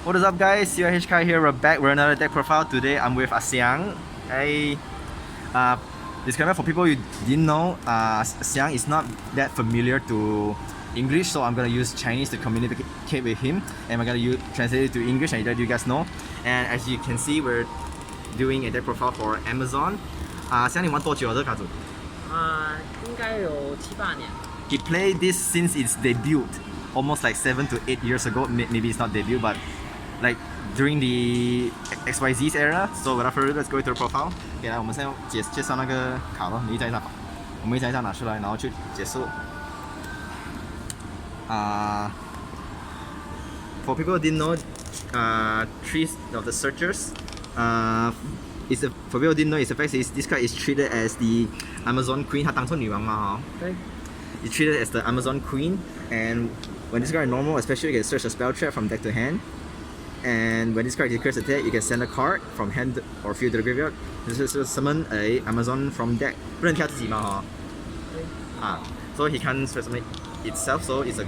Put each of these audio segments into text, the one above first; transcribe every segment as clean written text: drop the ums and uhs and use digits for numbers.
What is up, guys? Cyh here. We're back with another deck profile. Today I'm with Xiang. Disclaimer for people you didn't know, Xiang is not that familiar to English, so I'm gonna use Chinese to communicate with him, and we're gonna translate it to English and let you guys know. And as you can see, we're doing a deck profile for Amazon. Xiang, 你玩多久了这个卡组？应该有7-8年。He played this since its debut, almost like 7 to 8 years ago. Maybe it's not debut, but like during the XYZ era. So without further ado, let's go to the profile. 给来，我们现在介绍那个卡咯，你一张一张，我们一张一张拿出来，然后去解释。For people who didn't know, trees of the searchers. For people who didn't know, its effects is this card is treated as the Amazon Queen. 它当作女王嘛，对。It's treated as the Amazon Queen, and when this card is normal, especially you can search a spell trap from deck to hand. And when this card declares attack, you can send a card from hand or field to the graveyard. This is to summon a Amazon from deck. 不能跳自己嘛，哈。So he can't summon itself, so it's a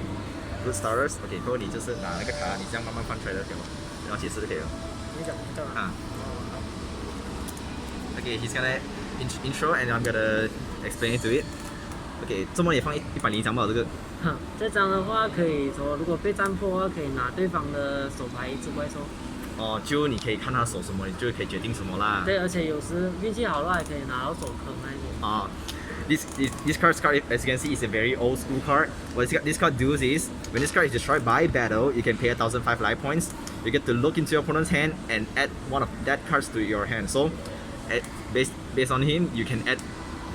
good starters. Okay, 所以你就是拿那个卡，你这样慢慢翻出来就可以了，然后解释就可以了。你讲这个。Okay, he's gonna intro and I'm gonna explain it to it. Okay, 这么也放101张吧这个。这张的话可以说，如果被战破的话，可以拿对方的手牌1只怪兽。哦，就你可以看他手什么，你就可以决定什么啦。对，而且有时运气好的话，还可以拿到手坑那一种。This card, as you can see, is a very old school card. What this card does is, when this card is destroyed by battle, you can pay 1,005 life points. You get to look into your opponent's hand and add one of that cards to your hand. So, based on him, you can add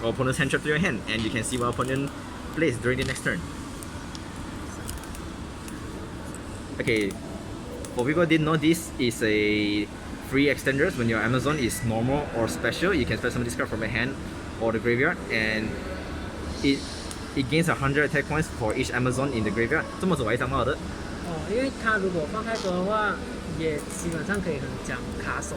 your opponent's hand trap to your hand, and you can see what opponent plays during the next turn. Okay, for people who didn't know, this is a free extenders. When your Amazon is normal or special, you can special summon this card from your hand or the graveyard, and it gains 100 attack points for each Amazon in the graveyard. 这么走来一张嘛的。因为它如果放太多的话，也基本上可以很讲卡手。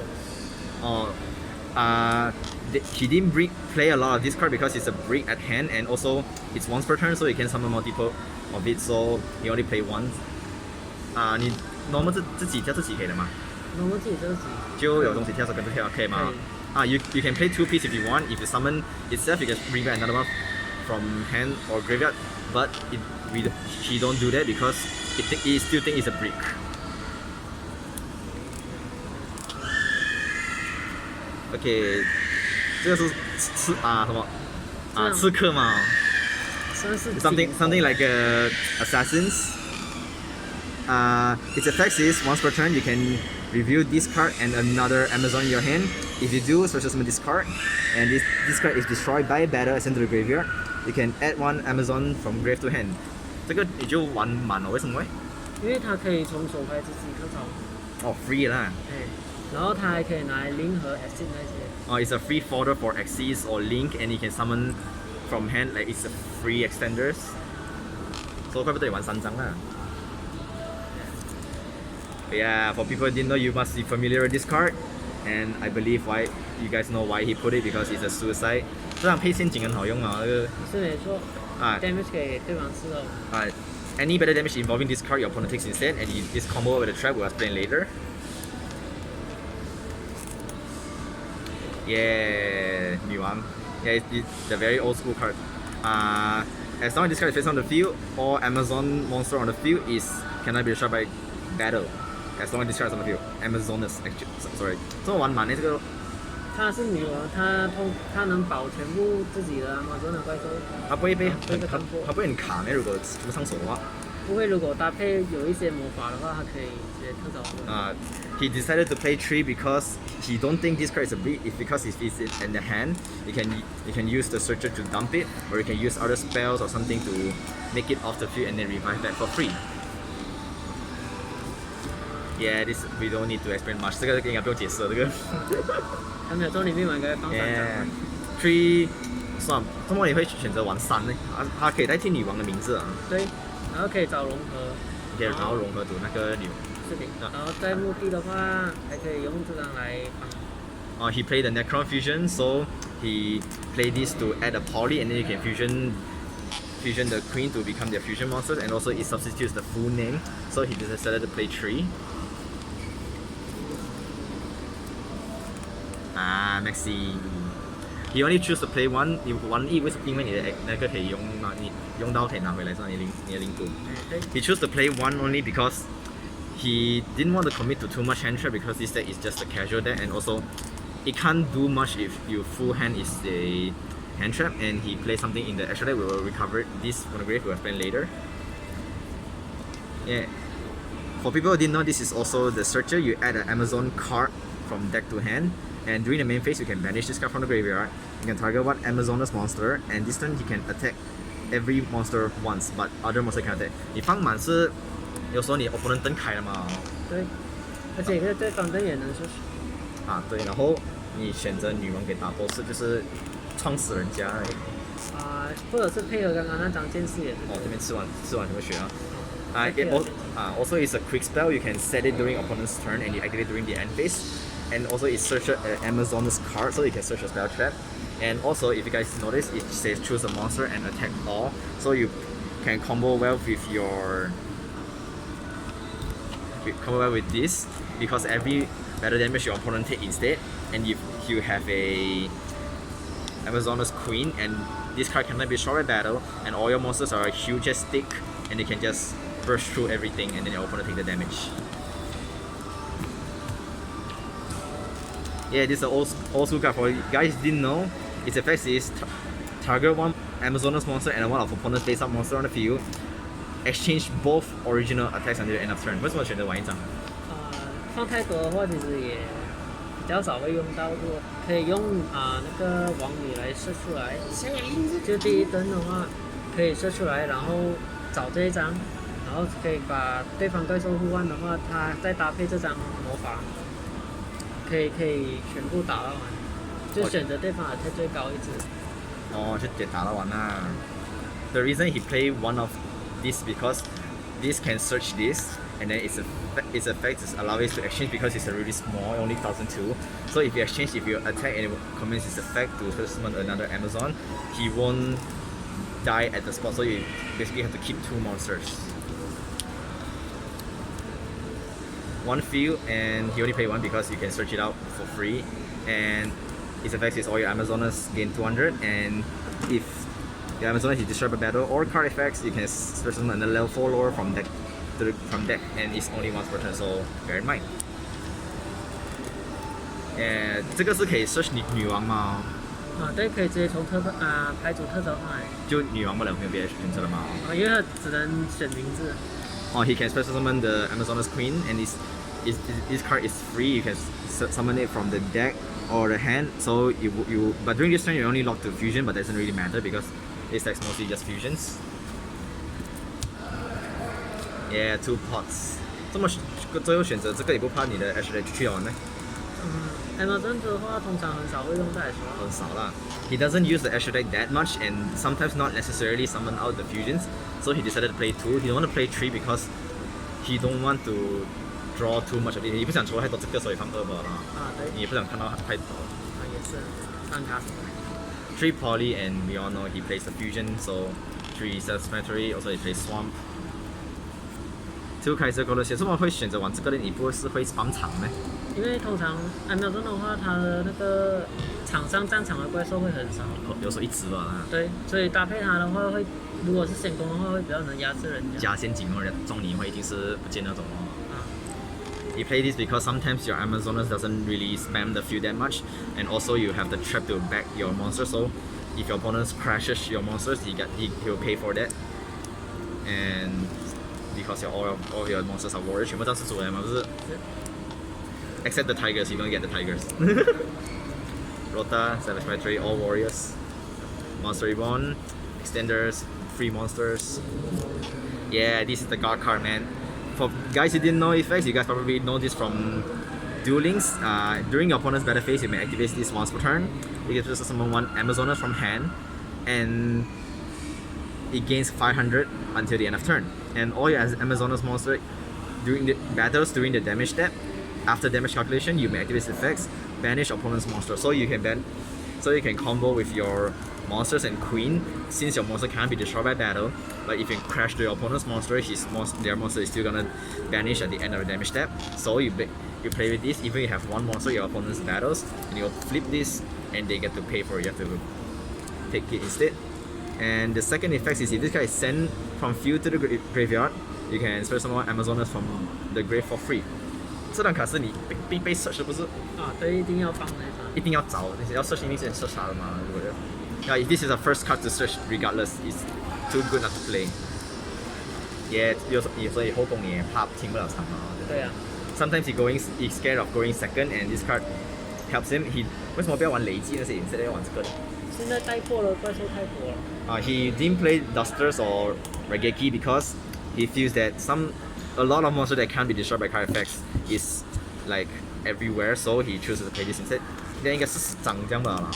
He didn't play a lot of this card because it's a brick at hand, and also it's once per turn, so you can summon multiple of it. So he only play once. 你 normal 自己跳自己可以的吗 ？normal 自己跳自己。就有东西跳，跟着跳可以吗？You can play 2 pieces if you want. If you summon itself, you can bring back another one from hand or graveyard. But he don't do that because he still think it's a brick. Okay, 这个是什么刺客吗？Something like assassins. Its effects is once per turn you can review this card and another Amazon in your hand. If you do, special summon this card, and this card is destroyed by battle, sent to the graveyard. You can add one Amazon from grave to hand. 这个你就玩满了，为什么？因为它可以从手牌自己克操。free 啦。然后它还可以拿来link和 exit 那些。It's a free folder for Axis or Link, and you can summon from hand. Like it's a free extenders. So 怪不得你玩3张啦。Yeah, for people who didn't know, you must be familiar with this card, and I believe why you guys know why he put it because it's a suicide. 这张配陷阱很好用啊，是没错。damage 给对方吃了。Any better damage involving this card, your opponent takes instead, and this combo with a trap we'll explain later. Yeah, 女王. Yeah, it's a very old school card. As long as this card is faced on the field, all Amazon monster on the field cannot be destroyed by battle. As long as this card is on the field, Amazoness actually. Sorry. 这么玩满呢这个。她是女王，她能保全部自己的Amazon的怪兽。她不会被她不会很卡呢？如果不上手的话。不会，如果搭配有一些魔法的话，它可以直接特招。He decided to play 3 because he don't think this card is a beat. Because if it's in the hand, you can use the searcher to dump it, or you can use other spells or something to make it off the field and then revive that for free. Yeah, this we don't need to explain much. 这个应该不用解释了，这个。还没有从里面玩，应该放3张。3算，怎么你会选择玩3呢？它可以代替女王的名字啊。对，然后可以找融合。然后融合读那个女。是的。然后在墓地的话，还可以用这张来帮。He played the Necron Fusion, so he played this to add a poly, and then you can fusion the queen to become their fusion monsters, and also it substitutes the full name. So he decided to play 3. Maxi. He only choose to play one 因为你的那个可以用嘛，你用到可以拿回来是吧？你的领土。对 He chose to play one only because he didn't want to commit to too much hand trap because this deck is just a casual deck and also it can't do much if your full hand is a hand trap and he plays something in the extra deck. We will recover this from the grave. We will explain later. Yeah. For people who didn't know, this is also the searcher. You add an Amazon card from deck to hand, and during the main phase, you can banish this card from the graveyard. You can target one Amazoness monster, and this turn he can attack every monster once, but other monster can attack. 你放满是有时候你 opponent 灯开了嘛，对，而且可以对方阵也能说对，然后你选择女王给打 boss 就是撞死人家而已。或者是配合刚刚那张剑士也是。这边吃完什么血啊？Also it's a quick spell. You can set it during opponent's turn and you activate during the end phase. And also it searches Amazon's card, so you can search a spell trap. And also, if you guys notice, it says choose a monster and attack all, so you can combo well with this because every battle damage your opponent take instead, and you have a Amazoness Queen, and this card cannot be short at battle, and all your monsters are huge as stick, and they can just burst through everything, and then your opponent take the damage. Yeah, this is an old school card. For you guys didn't know, its effects is target one Amazoness monster and one of opponent's face-up monster on the field. Exchange both original attacks until the end of turn. 为什么选择玩一张？放太多的话，其实也比较少会用到。如果可以用那个王女来射出来，就第一灯的话可以射出来，然后找这一张，然后可以把对方怪兽互换的话，它再搭配这张魔法，可以全部打到完，就选择对方attack最高一只。就直接打到完啦。The reason he play one of this because this can search this, and then its effect is allow it to exchange because it's really small, only 1002. So if you exchange, if you attack and it commits its effect to summon another Amazon, he won't die at the spot. So you basically have to keep two monsters. One field, and he only pay one because you can search it out for free, and its effects is all your Amazoness gain 200, and if the Amazoness is destroyed by battle or card effects, you can search summon a level 4 lore from deck, and it's only once per turn, so bear in mind. 这个是可以 search 女王吗？对，可以直接从牌组特召唤来。就女王不了，没有别的选择了吗？因为它只能选名字。He can special summon the Amazoness Queen, and this card is free. You can summon it from the deck or the hand. So but during this turn you're only locked to fusion, but that doesn't really matter because this deck's mostly just fusions. Yeah, 2 pots. 最后选择这个也不怕你的 H 去完呢？Amazon 的话通常很少会用在 H。很少啦。He doesn't use the extra deck that much, and sometimes not necessarily summon out the fusions. So he decided to play 2. He don't want to play 3 because he don't want to draw too much of it. 你不想抽太多这个，所以放2吧啦。对。你也不想看到太多。也是，看卡。3 poly, and we all know he plays the fusion, so 3 self-explanatory. Also he plays swamp. 2 开始勾了些，为什么会选择玩这个呢？你不是会spam场呢？因为通常Amazon的话，它的那个场上战场的怪兽会很少，有时候一只吧。对，所以搭配它的话会，如果是先攻的话，会比较能压制人家。加陷阱哦，中你的话一定是不见那种哦。You play this because sometimes your Amazoness doesn't really spam the field that much, and also you have the trap to back your monster. So if your opponent crashes your monsters, he'll pay for that. And because all your monsters are warriors, 全部都是主人嘛，不是？ Except the tigers, you don't get the tigers. Rota, Savage Factory, all warriors. Monster Reborn, extenders, free monsters. Yeah, this is the guard card, man. For guys who didn't know effects, you guys probably know this from Duel Links. During your opponent's battle phase, you may activate this once per turn. You can just summon one Amazoness from hand, and it gains 500 until the end of turn. And all your Amazoness monster during the battles during the damage step, after damage calculation, you may activate its effects, banish opponent's monster. So you can combo with your monsters and queen, since your monster can't be destroyed by battle, but if you crash to your opponent's monster, their monster is still gonna vanish at the end of the damage step. So you play with this, even if you have one monster your opponent's battles, and you flip this, and they get to pay for it. You have to take it instead. And the second effect is if this guy is sent from field to the graveyard, you can special summon Amazonas from the grave for free. 这张卡是你被 search 的不是？啊，对，一定要放那张。一定要找，你要 search 一定是 search 它的嘛，如果要。If this is the first card to search, regardless, it's too good not to play. 有时候后宫你也怕听不了场嘛。对啊。Sometimes he's scared of going second, and this card helps him. 为什么不要玩雷击那些，instead要玩这个？现在太过了，怪兽太多了。He didn't play Dusters or Regeki because he feels that a lot of monsters that can't be destroyed by card effects is like everywhere, so he chooses to play this instead. Then 应该是长这样吧啦，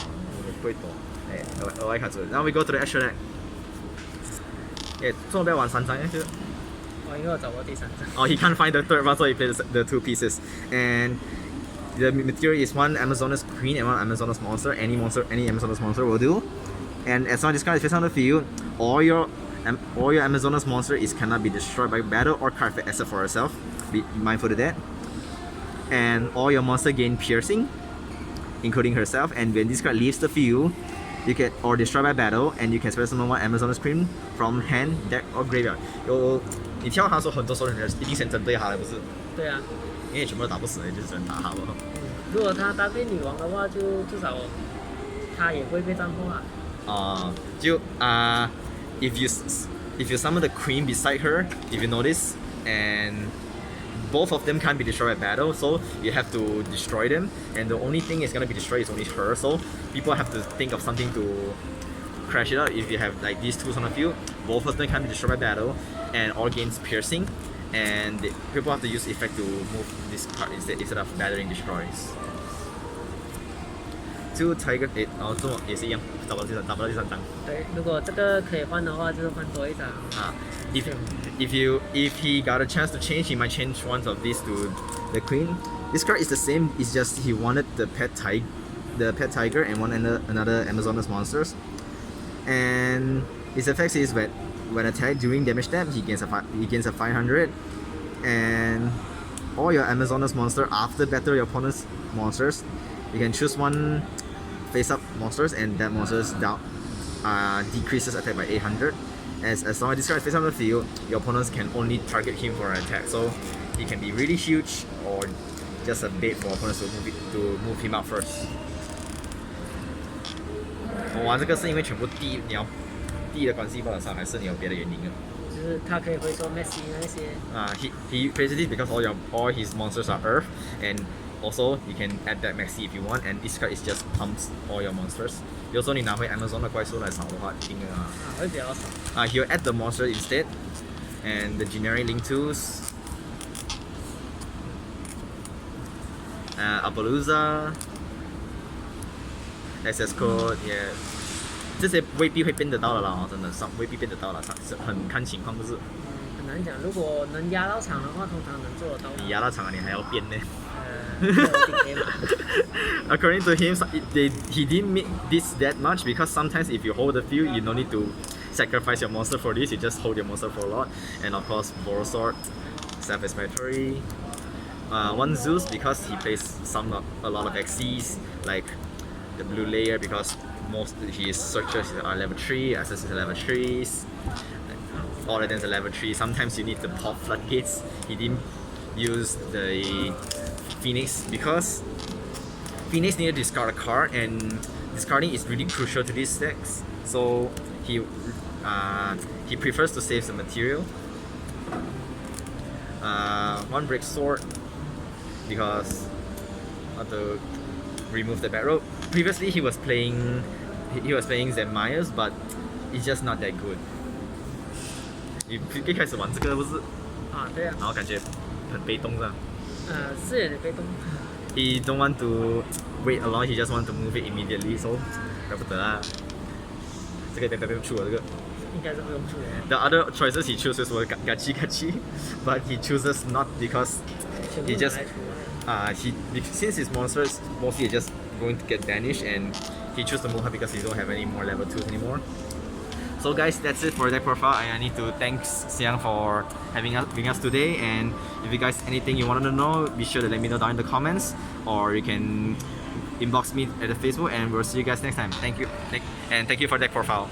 不会多。额外卡住。Now we go to the extra deck. 做么不要玩3张？就是。因为我找过第3张。He can't find the third one, so he plays the 2 pieces. And the material is 1 Amazonas Queen and 1 Amazonas monster. Any Amazonas monster will do. And as long as this card is face on the field, all your Amazonas monster cannot be destroyed by battle or card effect except for herself. Be mindful of that. And all your monster gain piercing, including herself. And when this card leaves the field, you can or destroyed by battle, and you can special summon 1 Amazonas Queen from hand, deck or graveyard. 你跳它的时候，很多时候你一定先针对它的，不是？对啊。因为全部都打不死，就只能打它了。如果他搭配女王的话，就至少他也不会被战破啊。if you summon the queen beside her, if you notice, and both of them can't be destroyed by battle, so you have to destroy them, and the only thing is gonna be destroyed is only her. So people have to think of something to crash it out. If you have like these tools on the field, both of them can be destroyed by battle, and all gains piercing, and people have to use effect to move this card instead of battering destroys. 2 Tiger 8，然后这么也是一样，找不到第三张。对，如果这个可以换的话，就是换多一张。If he got a chance to change, he might change one of these to the queen. This card is the same. It's just he wanted the pet tiger and another Amazonas monsters. And his effects is when attacked during damage step, he gains a 500. And all your Amazonas monster after battle your opponent's monsters, you can choose one face-up monsters, and that monster's down decreases attack by 800. As long as this card is face on the field, your opponents can only target him for an attack. So he can be really huge or just a bait for opponents to move him out first. 我玩这个是因为全部地的关系不上，还是你有别的原因啊？就是他可以回收 Messi 那些。He plays this because all his monsters are Earth, and also you can add that Maxi if you want, and this card is just pumps all your monsters. 有时候你拿回 Amazon 的怪兽来扫的话，一定会比较少。He'll add the monster instead, and the generic link tools. Appaloosa, access code, yeah. 这些未必会变得到的啦，真的未必变得到了，很看情况，不是。很难讲，如果能压到场的话，通常能做得到。你压到场了，你还要变呢。According to him, he didn't make this that much because sometimes if you hold the field, you don't need to sacrifice your monster for this. You just hold your monster for a lot, and of course, Borosword, self-explanatory. 1 Zeus because he plays a lot of XCs like the blue layer because most his searchers are level 3, access is level 3s. All of them are level 3. Sometimes you need to pop floodgates. He didn't use the Phoenix because Phoenix needed to discard a card, and discarding is really crucial to these decks. So he prefers to save the material. 1 Break Sword because to remove the barrel. Previously he was playing Zen Myers, but it's just not that good. 一开始玩这个不是？对啊。然后感觉很被动的。是有点被动。He don't want to wait along. He just want to move it immediately. So 怪不得啊。这个不用出了这个。应该是不用出的。The other choices he chooses were gachi, but he chooses not because he just since his monsters mostly are just going to get banished, and he chose to move her because he don't have any more level 2s anymore. So guys, that's it for deck profile. I need to thank Xiang for having us today. And if you guys anything you wanted to know, be sure to let me know down in the comments, or you can inbox me at the Facebook, and we'll see you guys next time. Thank you, and thank you for deck profile.